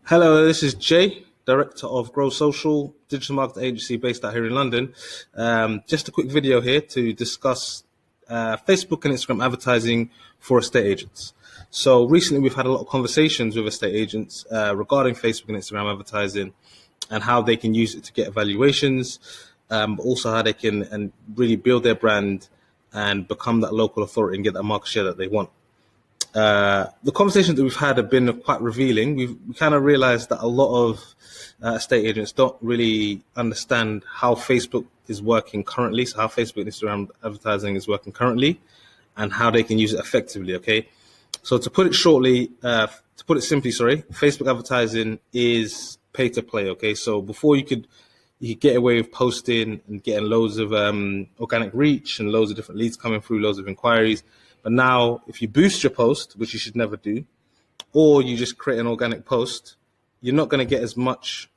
Hello, this is Jay, Director of Grow Social, digital marketing agency based out here in London. Just a quick video here to discuss Facebook and Instagram advertising for estate agents. So recently we've had a lot of conversations with estate agents regarding Facebook and Instagram advertising and how they can use it to get evaluations, but also how they can and really build their brand and become that local authority and get that market share that they want. The conversations that we've had have been quite revealing. We kind of realized that a lot of estate agents don't really understand how Facebook is working currently, so how Facebook and Instagram advertising is working currently, and how they can use it effectively. Okay, so to put it shortly, to put it simply, sorry, Facebook advertising is pay to play. Okay, so before you could get away with posting and getting loads of organic reach and loads of different leads coming through, loads of inquiries. But now, if you boost your post, which you should never do, or you just create an organic post, you're not going to get as much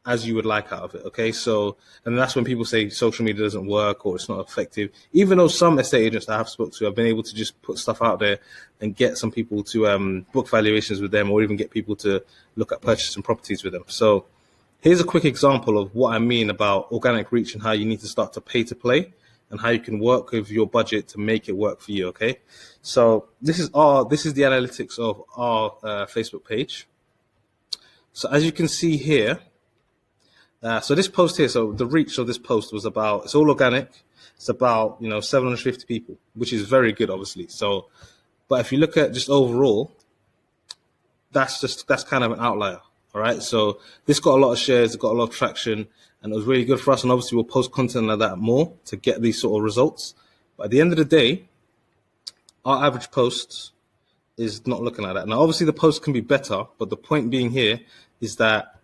as you would like out of it. Okay, so and that's when people say social media doesn't work or it's not effective. Even though some estate agents that I have spoken to have been able to just put stuff out there and get some people to book valuations with them, or even get people to look at purchasing properties with them. So here's a quick example of what I mean about organic reach and how you need to start to pay to play, and how you can work with your budget to make it work for you. Okay, so this is the analytics of our Facebook page. So as you can see here, so this post here, so the reach of this post was about, it's all organic. It's about 750 people, which is very good, obviously. So, but if you look at just overall, that's kind of an outlier. All right, so this got a lot of shares, it got a lot of traction, and it was really good for us. And obviously, we'll post content like that more to get these sort of results. But at the end of the day, our average post is not looking like that. Now, obviously, the post can be better, but the point being here is that,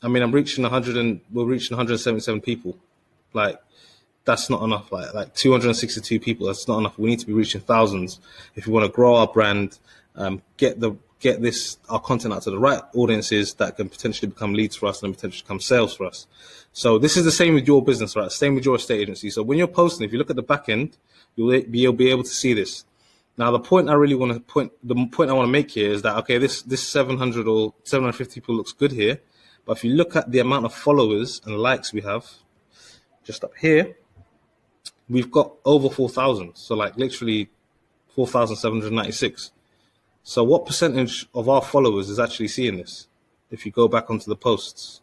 I'm reaching 100 and we're reaching 177 people. Like, that's not enough. Like 262 people, that's not enough. We need to be reaching thousands if we want to grow our brand, get our content out to the right audiences that can potentially become leads for us and potentially become sales for us. So this is the same with your business, right? Same with your estate agency. So when you're posting, if you look at the back end, you'll be able to see this. Now, the point I want to make here is that, okay, this 700 or 750 people looks good here, but if you look at the amount of followers and likes we have, just up here, we've got over 4,000. So like literally 4,796. So what percentage of our followers is actually seeing this? If you go back onto the posts,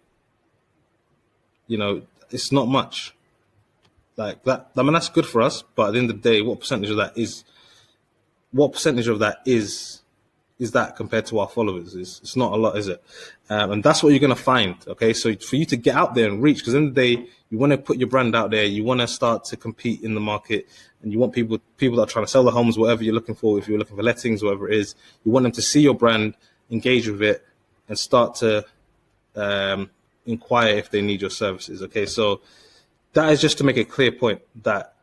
it's not much. Like that, that's good for us, but at the end of the day, what percentage of that is that compared to our followers? It's not a lot, is it? And that's what you're going to find. Okay, so for you to get out there and reach, because in the day, you want to put your brand out there, you want to start to compete in the market, and you want people that are trying to sell the homes, whatever you're looking for, if you're looking for lettings, whatever it is, you want them to see your brand, engage with it, and start to inquire if they need your services. Okay, so that is just to make a clear point that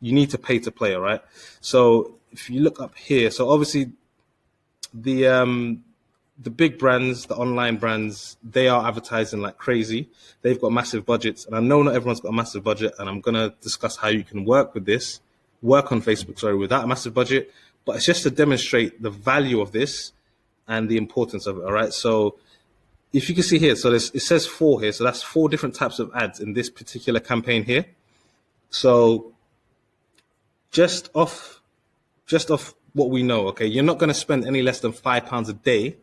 you need to pay to play. All right, so if you look up here, so obviously the big brands, the online brands, they are advertising like crazy. They've got massive budgets, and I know not everyone's got a massive budget, and I'm going to discuss how you can work on Facebook, without a massive budget, but it's just to demonstrate the value of this and the importance of it. All right, so if you can see here, so it says 4 here, so that's 4 different types of ads in this particular campaign here. So just off what we know, okay, you're not going to spend any less than £5 a day,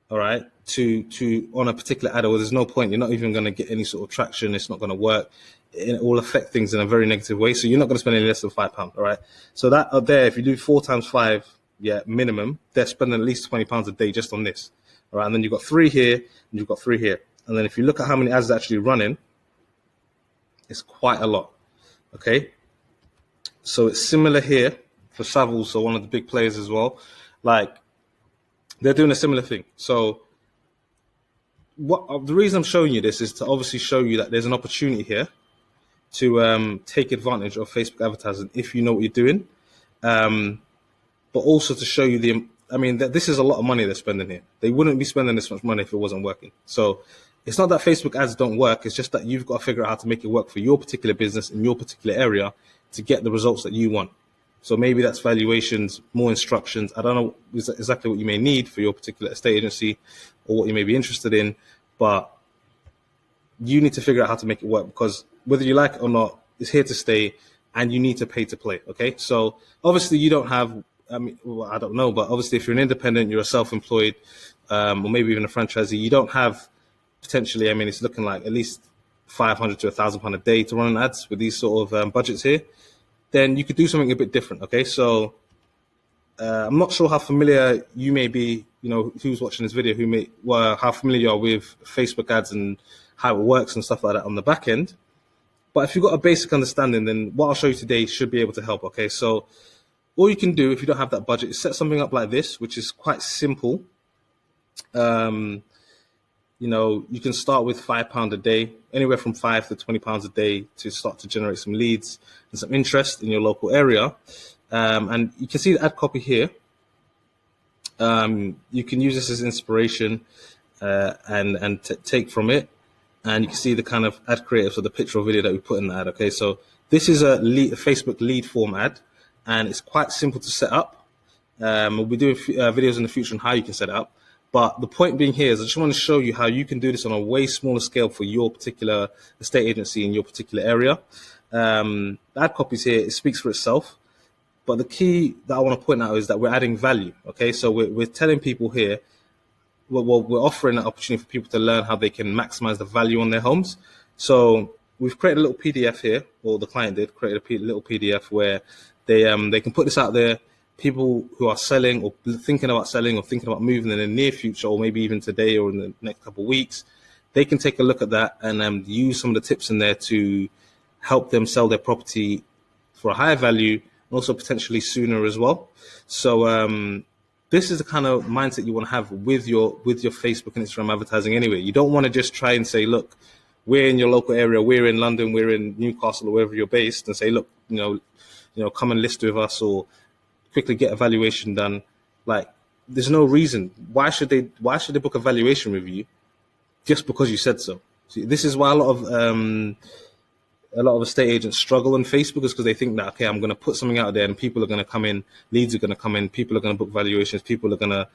all right, to on a particular ad, or there's no point. You're not even going to get any sort of traction. It's not going to work. It will affect things in a very negative way. So you're not going to spend any less than £5, all right. So that up there, if you do 4 times 5, minimum, they're spending at least £20 a day just on this, all right. And then you've got 3 here, and you've got 3 here, and then if you look at how many ads are actually running, it's quite a lot, okay. So it's similar here for Savills, so one of the big players as well. Like, they're doing a similar thing. So the reason I'm showing you this is to obviously show you that there's an opportunity here to take advantage of Facebook advertising if you know what you're doing, but also to show you that this is a lot of money they're spending here. They wouldn't be spending this much money if it wasn't working. So it's not that Facebook ads don't work. It's just that you've got to figure out how to make it work for your particular business in your particular area to get the results that you want. So maybe that's valuations, more instructions. I don't know exactly what you may need for your particular estate agency or what you may be interested in, but you need to figure out how to make it work, because whether you like it or not, it's here to stay and you need to pay to play. Okay. So obviously you don't have, I mean, well, I don't know, but obviously if you're an independent, you're a self-employed, or maybe even a franchisee, you don't have potentially, I mean, it's looking like at least 500 to £1,000 a day to run ads with these sort of budgets here, then you could do something a bit different. Okay. So I'm not sure how familiar you may be, who's watching this video, how familiar you are with Facebook ads and how it works and stuff like that on the back end. But if you've got a basic understanding, then what I'll show you today should be able to help. Okay. So all you can do if you don't have that budget is set something up like this, which is quite simple. You can start with £5 a day, anywhere from £5 to £20 a day, to start to generate some leads and some interest in your local area. And you can see the ad copy here. You can use this as inspiration and take from it. And you can see the kind of ad creative, so the picture or video that we put in the ad. Okay, so this is a Facebook lead form ad, and it's quite simple to set up. We'll be doing videos in the future on how you can set it up. But the point being here is I just want to show you how you can do this on a way smaller scale for your particular estate agency in your particular area. The ad copies here, it speaks for itself. But the key that I want to point out is that we're adding value. Okay, so we're telling people here, we're offering an opportunity for people to learn how they can maximize the value on their homes. So we've created a little PDF here, or the client did create a little PDF where they can put this out there. People who are selling or thinking about selling or thinking about moving in the near future, or maybe even today or in the next couple of weeks, they can take a look at that and use some of the tips in there to help them sell their property for a higher value, and also potentially sooner as well. So this is the kind of mindset you want to have with your Facebook and Instagram advertising anyway. You don't want to just try and say, look, we're in your local area, we're in London, we're in Newcastle, or wherever you're based, and say, look, come and list with us, or quickly get a valuation done. Like, there's no reason. Why should they book a valuation with you just because you said so? See, this is why a lot of estate agents struggle on Facebook, is because they think that, okay, I'm going to put something out there and people are going to come in, leads are going to come in, people are going to book valuations, people are going to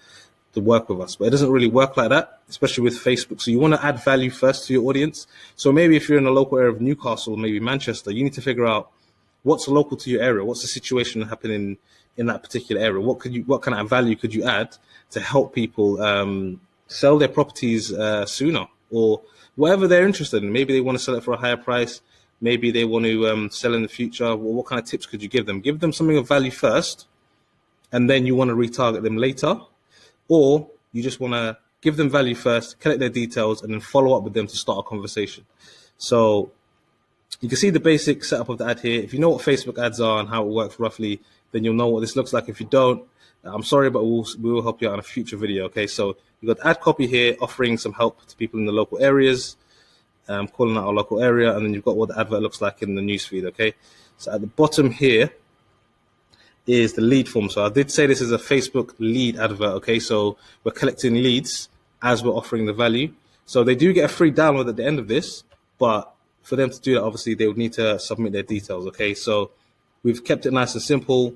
work with us. But it doesn't really work like that, especially with Facebook. So you want to add value first to your audience. So maybe if you're in a local area of Newcastle, maybe Manchester, you need to figure out what's local to your area, what's the situation happening in that particular area, what kind of value could you add to help people sell their properties sooner, or whatever they're interested in. Maybe they want to sell it for a higher price. Maybe they want to sell in the future. Well, what kind of tips could you give them? Give them something of value first, and then you want to retarget them later. Or you just want to give them value first, collect their details, and then follow up with them to start a conversation. So you can see the basic setup of the ad here. If you know what Facebook ads are and how it works roughly, then you'll know what this looks like. If you don't, I'm sorry, but we will help you out in a future video. Okay, so you've got ad copy here offering some help to people in the local areas, calling out our local area, and then you've got what the advert looks like in the newsfeed. Okay, so at the bottom here is the lead form. So I did say this is a Facebook lead advert. Okay, so we're collecting leads as we're offering the value. So they do get a free download at the end of this, but for them to do that, obviously they would need to submit their details. Okay, so we've kept it nice and simple.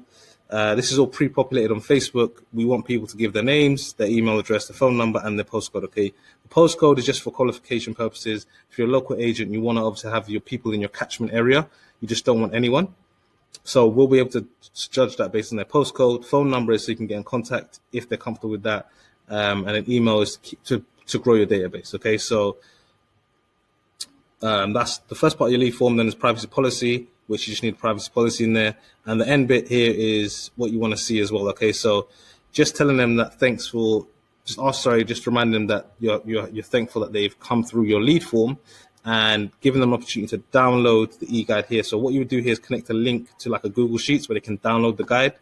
This is all pre-populated on Facebook. We want people to give their names, their email address, their phone number, and their postcode. Okay, the postcode is just for qualification purposes. If you're a local agent, you want to obviously have your people in your catchment area. You just don't want anyone. So we'll be able to judge that based on their postcode. Phone number is so you can get in contact if they're comfortable with that, and an email is to grow your database. Okay, so that's the first part of your lead form. Then is privacy policy, which you just need privacy policy in there. And the end bit here is what you want to see as well. Okay, so just telling them that just reminding them that you're thankful that they've come through your lead form, and giving them an opportunity to download the e-guide here. So what you would do here is connect a link to like a Google Sheets where they can download the guide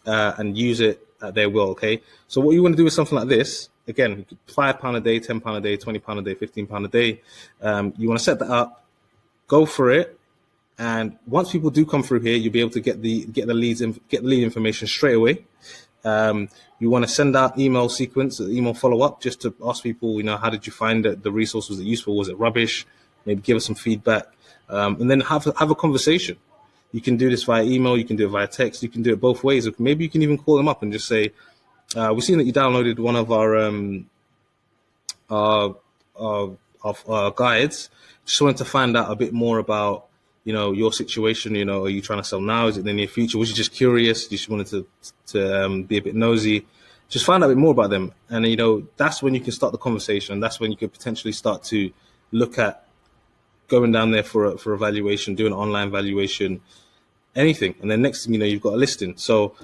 and use it at their will. Okay, so what you want to do with something like this, again, £5 a day, £10 a day, £20 a day, £15 a day. You want to set that up, go for it. And once people do come through here, you'll be able to get the lead information straight away. You want to send out email sequence, email follow up, just to ask people, how did you find the resource? Was it useful? Was it rubbish? Maybe give us some feedback, and then have a conversation. You can do this via email, you can do it via text, you can do it both ways. Maybe you can even call them up and just say, we've seen that you downloaded one of our guides. Just wanted to find out a bit more about, your situation. Are you trying to sell now? Is it in the near future? Was you just curious? You just wanted to be a bit nosy? Just find out a bit more about them. And, that's when you can start the conversation. That's when you could potentially start to look at going down there for a valuation, do an online valuation, anything. And then next thing you know, you've got a listing. So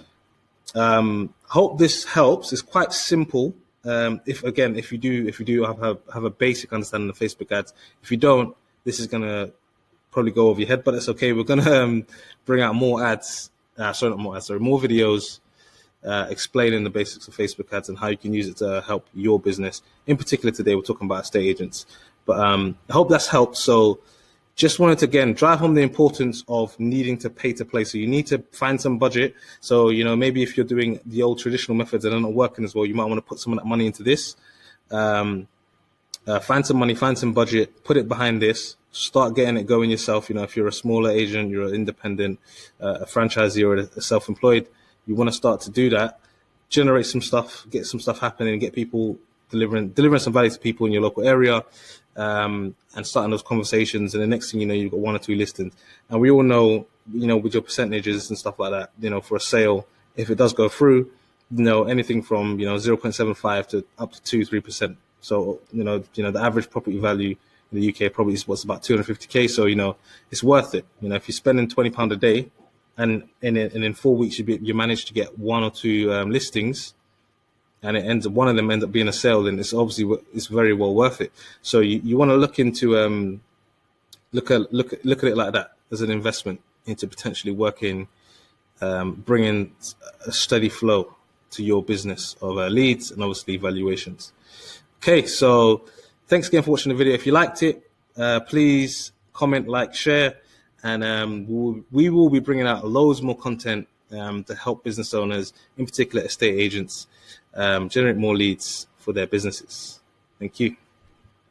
hope this helps. It's quite simple. If you do have a basic understanding of Facebook ads. If you don't, this is gonna probably go over your head, but it's okay. We're gonna bring out more ads. More videos explaining the basics of Facebook ads and how you can use it to help your business. In particular, today we're talking about estate agents. But I hope that's helped. So just wanted to, again, drive home the importance of needing to pay to play. So you need to find some budget. So, maybe if you're doing the old traditional methods and they're not working as well, you might want to put some of that money into this. Find some money, find some budget, put it behind this, start getting it going yourself. If you're a smaller agent, you're an independent, a franchisee or a self-employed, you want to start to do that, generate some stuff, get some stuff happening, get people delivering some value to people in your local area, and starting those conversations. And the next thing you know, you've got 1 or 2 listings. And we all know, with your percentages and stuff like that, for a sale, if it does go through, anything from, 0.75 to up to 2-3%. So, the average property value in the UK probably is what's about 250K. So, it's worth it. If you're spending £20 a day and in 4 weeks, you manage to get 1 or 2 listings, and one of them ends up being a sale, then it's very well worth it. So you want to look into look at it like that, as an investment into potentially working, bringing a steady flow to your business of leads and obviously valuations. Okay, so thanks again for watching the video. If you liked it, please comment, like, share, and we will be bringing out loads more content to help business owners, in particular estate agents, generate more leads for their businesses. Thank you.